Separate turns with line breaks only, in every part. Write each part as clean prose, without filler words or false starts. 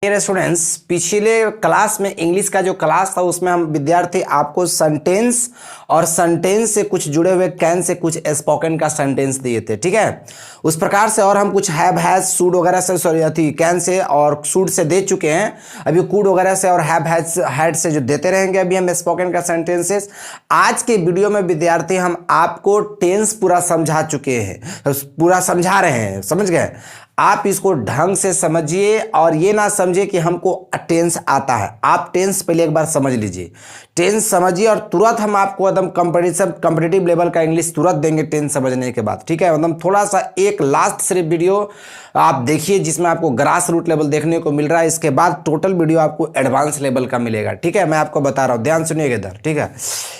Dear students, पिछले class में English का जो क्लास था उसमें हम विद्यार्थी आपको सेंटेंस और सेंटेंस से कुछ जुड़े हुए कैन से कुछ स्पोकन का सेंटेंस दिए थे। ठीक है, उस प्रकार से और हम कुछ हैव हैज शुड वगैरह से सॉरी कैन से और शुड से दे चुके हैं। अभी कुड वगैरह से और हैव हैज हैड से जो देते रहेंगे अभी हम स्पोकन का सेंटेंसेस। आज के वीडियो में विद्यार्थी हम आपको टेंस पूरा समझा चुके हैं, पूरा समझा रहे हैं, समझ गए। आप इसको ढंग से समझिए और ये ना समझिए कि हमको टेंस आता है। आप टेंस पहले एक बार समझ लीजिए, टेंस समझिए और तुरंत हम आपको एकदम कॉम्पिटिटिव लेवल का इंग्लिश तुरंत देंगे टेंस समझने के बाद। ठीक है, मतलब थोड़ा सा एक लास्ट सिर्फ वीडियो आप देखिए जिसमें आपको ग्रास रूट लेवल देखने को मिल रहा है, इसके बाद टोटल वीडियो आपको एडवांस लेवल का मिलेगा। ठीक है, मैं आपको बता रहा हूँ, ध्यान सुनिएगा इधर। ठीक है,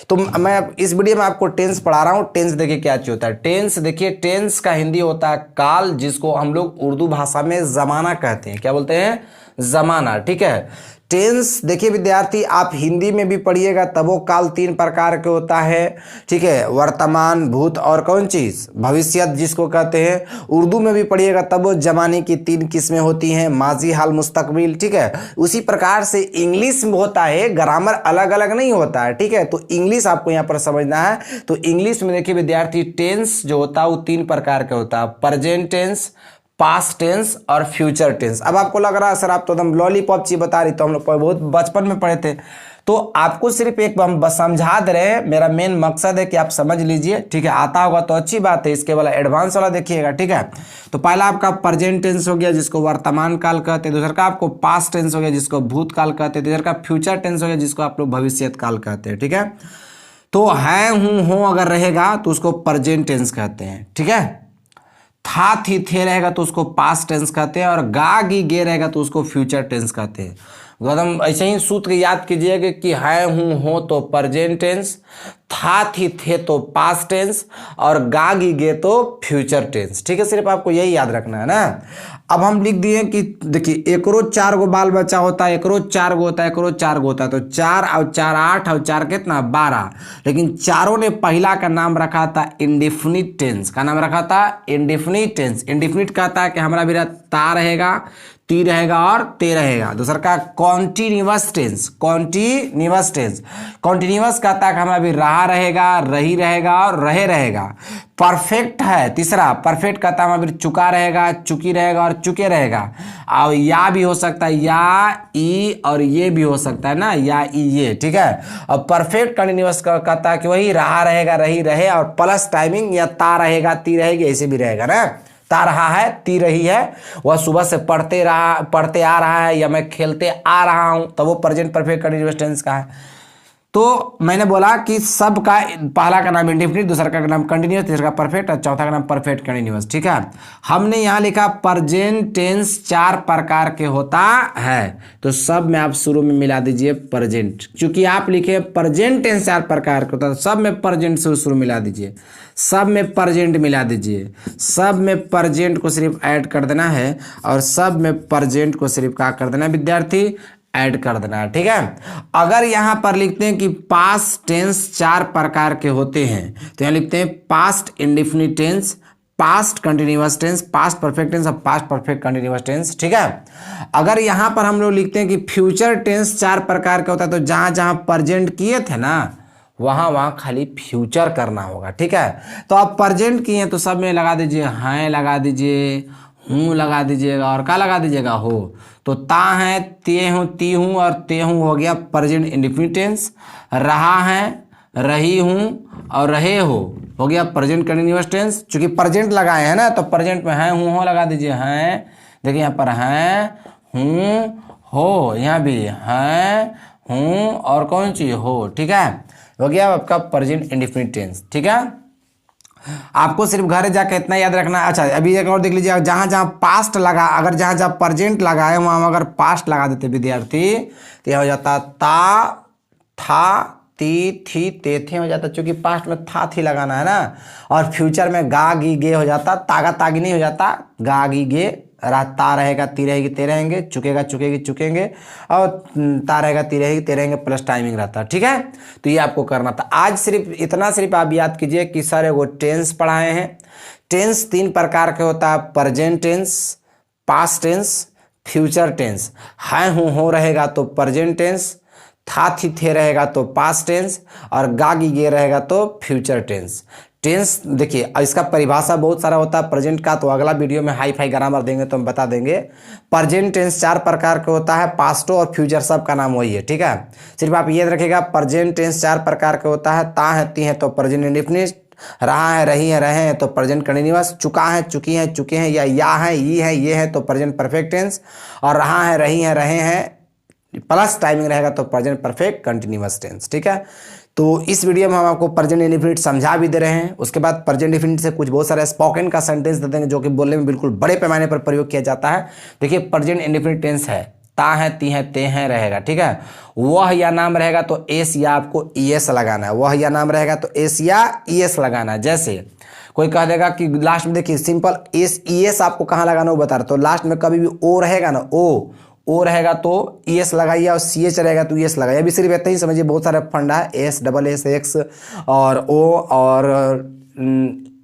तो मैं इस वीडियो में आपको टेंस पढ़ा रहा हूँ। टेंस देखिए क्या चीज होता है। टेंस देखिए, टेंस का हिंदी होता है काल, जिसको हम लोग उर्दू भाषा में जमाना कहते हैं। क्या बोलते हैं? जमाना। ठीक है, टेंस देखिए विद्यार्थी, आप हिंदी में भी पढ़िएगा तब वो काल तीन प्रकार के होता है। ठीक है, वर्तमान, भूत और कौन चीज? भविष्य जिसको कहते हैं। उर्दू में भी पढ़िएगा तब वो जमाने की तीन किस्में होती हैं, माजी, हाल, मुस्तकबिल। ठीक है, उसी प्रकार से इंग्लिश में होता है, ग्रामर अलग अलग नहीं होता है। ठीक है, तो इंग्लिश आपको यहाँ पर समझना है। तो इंग्लिश में देखिए विद्यार्थी, टेंस जो होता है वो तीन प्रकार का होता है, प्रेजेंट टेंस, पास्ट टेंस और फ्यूचर टेंस। अब आपको लग रहा है सर आप तो एकदम लॉलीपॉप चीज बता रही, तो हम लोग बहुत बचपन में पढ़े थे। तो आपको सिर्फ एक हम बस समझा दे रहे हैं, मेरा मेन मकसद है कि आप समझ लीजिए। ठीक है, आता होगा तो अच्छी बात है, इसके वाला एडवांस वाला देखिएगा। ठीक है, तो पहला आपका प्रेजेंट टेंस हो गया जिसको वर्तमान काल कहते हैं, दूसरा का आपको पास्ट टेंस हो गया जिसको भूतकाल कहते हैं, तीसरा का फ्यूचर टेंस हो गया जिसको आप लोग भविष्य काल कहते हैं। ठीक है, तो है, हूं, हो अगर रहेगा तो उसको प्रेजेंट टेंस कहते हैं। ठीक है, था, थी, थे रहेगा तो उसको पास्ट टेंस कहते हैं, और गा, गी, गे रहेगा तो उसको फ्यूचर टेंस कहते हैं। एकदम ऐसे ही सूत्र याद कीजिएगा कि है, हूं, हो तो प्रेजेंट टेंस, था, थी, थे तो पास्ट टेंस, और गा, गी, गे तो फ्यूचर टेंस। ठीक है, सिर्फ आपको यही याद रखना है ना। अब हम लिख दिए कि देखिए एक रोज 4 गो बाल बच्चा होता है, एक रोज 4 गो होता है, एक रोज 4 गो होता है, तो 4 और 4 8 और 4 कितना 12। लेकिन चारों ने पहला का नाम रखा था इंडेफिनिट टेंस। का नाम रखा था इंडेफिनिट टेंस। इंडेफिनिट कहता है कि हमारा भी ता रहेगा, ती रहेगा और ते रहेगा। दूसरा का continuous tense. Continuous tense, continuous कहता है कि हमारा भी रहा रहेगा, रही रहेगा और रहे रहेगा। परफेक्ट है तीसरा, परफेक्ट कहता है हमारा भी चुका रहेगा, चुकी रहेगा और चुके रहेगा। और या भी हो सकता है, या, ई और ये भी हो सकता है ना, या, ई, ये। ठीक है, और परफेक्ट कंटिन्यूअस कहता है कि वही रहा रहेगा, रही रहे और प्लस टाइमिंग, या ता रहेगा, ती रहेगी, ऐसे भी रहेगा ना। ता रहा है, ती रही है, वह सुबह से पढ़ते आ रहा है, या मैं खेलते आ रहा हूं, तो वो प्रेजेंट परफेक्ट कंटीन्यूअस टेंस का है। तो मैंने बोला कि सब का पहला का नाम इंडेफिनिट, दूसरा का नाम कंटीन्यूअस, तीसरा का परफेक्ट और चौथा का नाम परफेक्ट कंटीन्यूअस। ठीक है, हमने यहां लिखा प्रेजेंट टेंस 4 प्रकार के होता है, तो सब में आप शुरू में मिला दीजिए प्रेजेंट। क्योंकि आप लिखे प्रेजेंट टेंस 4 प्रकार के होता है, सब में प्रेजेंट से शुरू मिला दीजिए, सब में प्रेजेंट मिला दीजिए, सब में प्रेजेंट को सिर्फ ऐड कर देना है, और सब में प्रेजेंट को सिर्फ क्या कर देना है विद्यार्थी? ऐड कर देना है। ठीक है, अगर यहां पर लिखते हैं कि पास्ट टेंस 4 प्रकार के होते हैं, तो यहां लिखते हैं past indefinite tense, past continuous tense, past perfect tense और पास्ट परफेक्ट कंटीन्यूअस टेंस। ठीक है, अगर यहां पर हम लोग लिखते हैं कि फ्यूचर टेंस 4 प्रकार का होता है, तो जहां जहां प्रेजेंट किए थे ना वहां खाली फ्यूचर करना होगा। ठीक है, तो आप प्रेजेंट किए तो सब में लगा दीजिए, हैं लगा दीजिए, हूँ लगा दीजिएगा और क्या लगा दीजिएगा? हो। तो ता है, ते हूँ, ती हूँ और ते हूँ हो गया प्रेजेंट इंडेफिनिट टेंस। रहा है, रही हूँ और रहे हो गया प्रेजेंट कंटीन्यूअस टेंस। चूंकि प्रेजेंट लगाए हैं ना, तो प्रेजेंट में हैं, हूँ, हो लगा दीजिए। हैं, देखिए यहाँ पर हैं, हूँ, हो, यहाँ भी हैं, हूँ और कौन चीज? हो। ठीक है, हो गया आपका प्रेजेंट इंडेफिनिट टेंस। ठीक है, आपको सिर्फ घर जाकर इतना याद रखना। अच्छा, अभी एक और देख लीजिए, जहां जहां पास्ट लगा, अगर जहां जहां प्रेजेंट लगा है वहां अगर पास्ट लगा देते विद्यार्थी, तो यह हो जाता ता, था, ती, थी, ते, थे हो जाता, क्योंकि पास्ट में था, थी लगाना है ना। और फ्यूचर में गा, गी, गे हो जाता, तागा, तागी नहीं हो जाता, गा, गी, गे। ता रहेगा, ती रहेगी, ते रहेंगे, चुकेगा, चुकेगी, चुकेंगे, और ता रहेगा, ती रहेगी, ते रहेंगे, प्लस टाइमिंग रहता है। ठीक है, तो ये आपको करना था। आज सिर्फ इतना सिर्फ आप याद कीजिए कि सर वो टेंस पढ़ाए हैं। टेंस 3 प्रकार के होता है, present tense, past tense, future tense, है हूँ हो रहेगा तो प्रेजेंट टेंस, था थी थे रहेगा तो पास्ट टेंस, और गा गी गे रहेगा तो फ्यूचर टेंस। टेंस देखिए इसका परिभाषा बहुत सारा होता है प्रेजेंट का, तो अगला वीडियो में हाई फाई ग्रामर देंगे तो हम बता देंगे। प्रेजेंट टेंस 4 प्रकार का होता है, पास्टो और फ्यूचर सब का नाम वही है, ठीक है। सिर्फ आप ये रखिएगा प्रेजेंट टेंस 4 प्रकार का होता है, ता है ती है तो प्रेजेंट इंडेफिनिट, रहा है रही है रहे हैं तो प्रेजेंट कंटिन्यूअस, चुका है चुकी हैं चुके हैं या है ये है तो प्रेजेंट परफेक्ट टेंस, और रहा है रही है रहे हैं प्लस टाइमिंग रहेगा तो प्रेजेंट परफेक्ट कंटिन्यूअस टेंस, ठीक है। तो इस वीडियो में हम आपको प्रेजेंट इंडेफिनिट समझा भी दे रहे हैं, उसके बाद प्रेजेंट इंडेफिनिट से कुछ बहुत सारे स्पोकन का सेंटेंस दे देंगे जो कि बोलने में बिल्कुल बड़े पैमाने पर प्रयोग किया जाता है। देखिए प्रेजेंट इंडेफिनिट टेंस है, ता है ती है ते हैं रहेगा, ठीक है। वह या नाम रहेगा तो एस या आपको ईएस लगाना है, वह या नाम रहेगा तो एस या ईएस लगाना है। जैसे कोई कह देगा कि लास्ट में देखिए सिंपल एस ईएस आपको कहाँ लगाना वो बता रहा, तो लास्ट में कभी भी ओ रहेगा ना, ओ रहेगा तो ईएस लगाइए, और सी एच रहेगा तो ईएस लगाइए। अभी सिर्फ इतना ही समझिए, बहुत सारे फंडा है, एस डबल एस एक्स और ओ और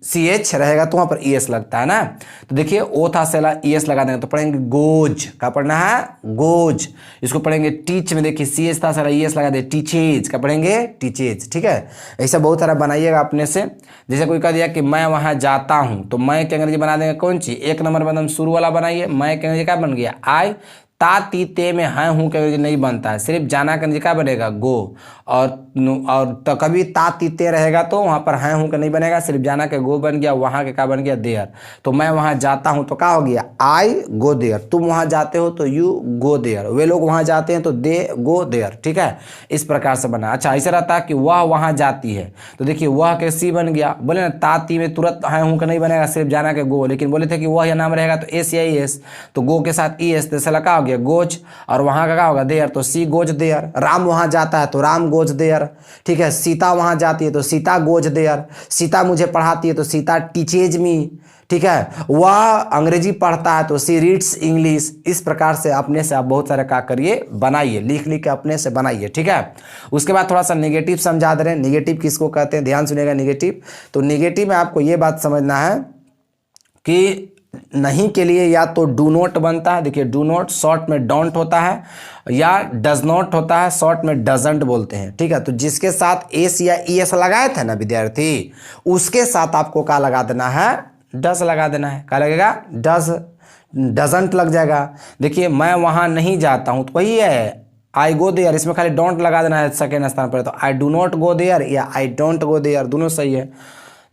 सी एच रहेगा तो वहाँ पर ईएस लगता है ना। तो देखिए ओ था सेला ईएस लगा देंगे तो पढ़ेंगे गोज, का पढ़ना है गोज। इसको पढ़ेंगे टीच में, देखिए सी एच था सेला ईएस लगा दे टीचेज, का पढ़ेंगे टीचेज, ठीक है। ऐसा बहुत सारा बनाइएगा अपने से। जैसे कोई कह दिया कि मैं वहाँ जाता हूँ, तो मैं के अंग्रेजी बना देंगे कौन सी, 1 नंबर बदम शुरू वाला बनाइए, मैं के अंग्रेजी क्या बन गया आई, ता ती ते में है हूँ के अंग्रेजी नहीं बनता है, सिर्फ जाना का क्या बनेगा गो, और तो कभी ता ती ते रहेगा तो वहाँ पर है हूँ का नहीं बनेगा, सिर्फ जाना के गो बन गया, वहाँ के क्या बन गया देयर। तो मैं वहाँ जाता हूँ तो क्या हो गया आई गो देयर, तुम वहाँ जाते हो तो यू गो देयर, वे लोग वहाँ जाते हैं तो दे गो देयर, ठीक है। इस प्रकार से बना। अच्छा ऐसा रहता है कि वह वहाँ जाती है, तो देखिए वह के सी बन गया, बोले ना ता ती में तुरंत है हूँ का नहीं बनेगा, सिर्फ जाना के गो, लेकिन बोले थे कि वह या नाम रहेगा तो एस या एस, तो गो के साथ ई एस, तो क्या हो गया गोज, और वहां का क्या होगा देयर, तो सी गोज देयर। राम वहां जाता है तो राम गोज देयर, ठीक है। सीता वहां जाती है तो सीता गोज देयर, सीता मुझे पढ़ाती है तो सीता टीचेज मी, ठीक है। वह अंग्रेजी पढ़ता है तो सी रीड्स इंग्लिश। इस प्रकार से अपने से आप बहुत सारे क्या करिए बनाइए, लिख लिख के अपने से बनाइए, ठीक है। उसके बाद थोड़ा सा नेगेटिव समझा दे रहे हैं। नेगेटिव किसको कहते हैं, ध्यान सुनिएगा। नेगेटिव, तो नेगेटिव में आपको ये बात समझना है कि नहीं के लिए या तो डू नॉट बनता है, देखिए डू नॉट शॉर्ट में डोंट होता है, या डज नॉट होता है शॉर्ट में डजंट बोलते हैं, ठीक है। तो जिसके साथ एस या ईएस लगाए थे ना विद्यार्थी, उसके साथ आपको क्या लगा देना है, डज लगा देना है। क्या लगेगा, डज, डजंट लग जाएगा। देखिए मैं वहां नहीं जाता हूं तो वही है आई गो देयर, इसमें खाली डोंट लगा देना है सेकेंड स्थान पर, तो I do not go there या आई डोंट गो देयर, दोनों सही है।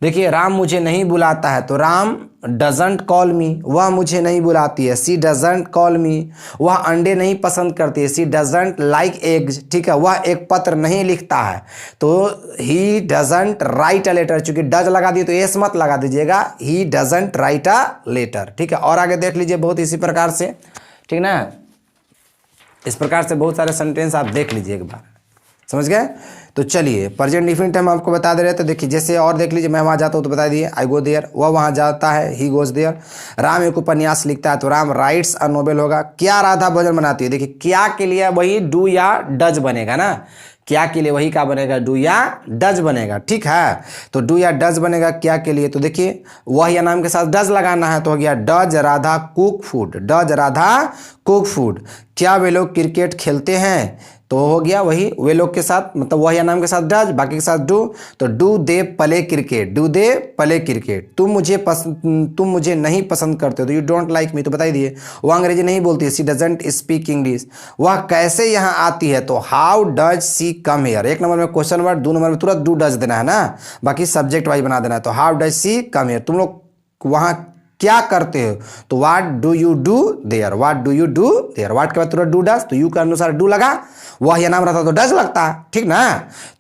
देखिए राम मुझे नहीं बुलाता है तो राम डजंट कॉल मी, वह मुझे नहीं बुलाती है, सी डजंट कॉल मी। वह अंडे नहीं पसंद करती है, सी डजंट लाइक एग्स, ठीक है। वह एक पत्र नहीं लिखता है तो he doesn't write a letter, चूंकि डज लगा दिए तो एस मत लगा दीजिएगा, he doesn't write a letter, ठीक है। और आगे देख लीजिए बहुत इसी प्रकार से, ठीक ना। इस प्रकार से बहुत सारे सेंटेंस आप देख लीजिए एक बार, समझ गए। तो चलिए प्रेजेंट इंडेफिनिट हम आपको बता दे रहे थे। देखिए जैसे और देख लीजिए, मैं वहाँ जाता हूँ तो बता दिए आई गो देयर, वह वहाँ जाता है ही गोज देयर। राम एक उपन्यास लिखता है तो राम राइट्स अ नोवेल होगा। क्या राधा भोजन बनाती है, देखिए क्या के लिए वही डू या डज बनेगा ना, क्या के लिए वही क्या बनेगा, डू या डज बनेगा, ठीक है। तो डू या डज बनेगा क्या के लिए, तो देखिए वह या नाम के साथ डज लगाना है तो हो गया does Radha cook food, does Radha cook food. क्या वे लोग क्रिकेट खेलते हैं, तो हो गया वही वे लोग के साथ, मतलब वह या नाम के साथ डज, बाकी के साथ डू, तो do they play cricket, do they play cricket. तुम मुझे नहीं पसंद करते हो तो यू डोंट लाइक मी, तो बता दिए। वह अंग्रेजी नहीं बोलती है, सी डजंट स्पीक इंग्लिश। वह कैसे यहाँ आती है, तो how does she come here. 1 number में क्वेश्चन वर्ड, 2 नंबर में तुरंत डू डज देना है ना, बाकी सब्जेक्ट वाइज बना देना है। तो how does she come here, तुम लोग वहाँ क्या करते हो, तो what do you do their, what do you do their. What के बाद तुरंत डू डज, तो यू के अनुसार डू लगा, वह या नाम रहता तो डज लगता है, ठीक ना।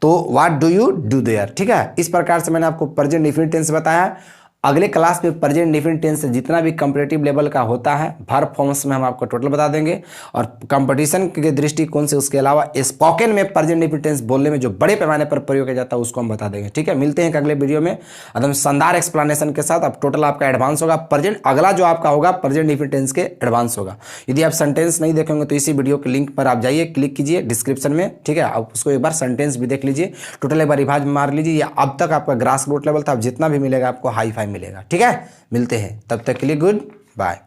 तो what do you do their, ठीक है। इस प्रकार से मैंने आपको प्रेजेंट इंडेफिनिट टेंस बताया। अगले क्लास में प्रेजेंट इंडेफिनिट टेंस से जितना भी कंपैरेटिव लेवल का होता है वर्ब फॉर्म्स में हम आपको टोटल बता देंगे, और कंपटीशन के दृष्टिकोण से उसके अलावा स्पोकन में प्रेजेंट इंडेफिनिट टेंस बोलने में जो बड़े पैमाने पर प्रयोग किया जाता है उसको हम बता देंगे, ठीक है। मिलते हैं अगले वीडियो में एकदम शानदार एक्सप्लेनेशन के साथ। अब टोटल आपका एडवांस होगा प्रेजेंट, अगला जो आपका होगा प्रेजेंट इंडेफिनिट टेंस के एडवांस होगा। यदि आप सेंटेंस नहीं देखेंगे तो इसी वीडियो के लिंक पर आप जाइए, क्लिक कीजिए डिस्क्रिप्शन में, ठीक है। आप उसको एक बार सेंटेंस भी देख लीजिए, टोटल एक बार रिवाइज मार लीजिए। या अब तक आपका ग्रास रूट लेवल था, अब जितना भी मिलेगा आपको हाई फाई मिलेगा, ठीक है। मिलते हैं, तब तक के लिए गुड बाय।